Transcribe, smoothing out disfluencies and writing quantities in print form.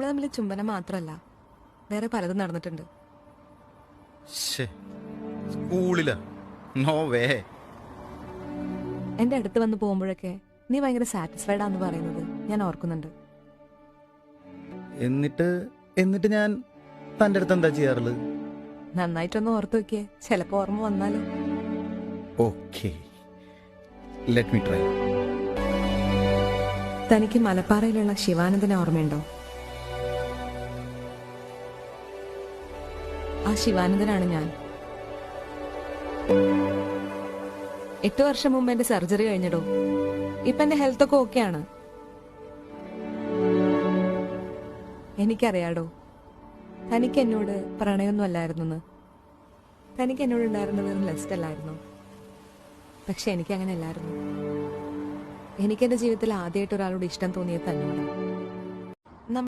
നമ്മൾ തമ്മിൽ ചുംബനം മാത്രമല്ല, വേറെ പലതും നടന്നിട്ടുണ്ട്. സ്കൂളിലാ? No way. എന്റെ അടുത്ത് വന്ന് പോകുമ്പോഴൊക്കെ നീ ഭയങ്കര സാറ്റിസ്ഫൈഡ് ആണെന്ന് പറയുന്നത് ഞാൻ ഓർക്കുന്നുണ്ട്. എന്നിട്ട് ഞാൻ തന്റെ അടുത്ത് എന്താ ചെയ്യാറുള്ളത്? നന്നായിട്ടൊന്ന് ഓർത്തു നോക്കിയേ, ചിലപ്പോ ഓർമ്മ വന്നാലോ. Okay, let me try. തനിക്ക് മലപ്പാറയിലുള്ള ശിവാനന്ദനെ ഓർമ്മയുണ്ടോ? ആ ശിവാനന്ദനാണ് ഞാൻ. 8 വർഷം മുമ്പ് എന്റെ സർജറി കഴിഞ്ഞിടോ. ഇപ്പൊ എന്റെ ഹെൽത്ത് ഒക്കെ ഓക്കെയാണ്. എനിക്കറിയാടോ, തനിക്ക് എന്നോട് പ്രണയമൊന്നും അല്ലായിരുന്നു. തനിക്ക് എന്നോട് ഉണ്ടായിരുന്നത് ലെസ്റ്റ് അല്ലായിരുന്നു. പക്ഷെ എനിക്ക് അങ്ങനെ അല്ലായിരുന്നു. എനിക്കെന്റെ ജീവിതത്തിൽ ആദ്യമായിട്ട് ഒരാളോട് ഇഷ്ടം തോന്നിയത് തന്നോടാണ്.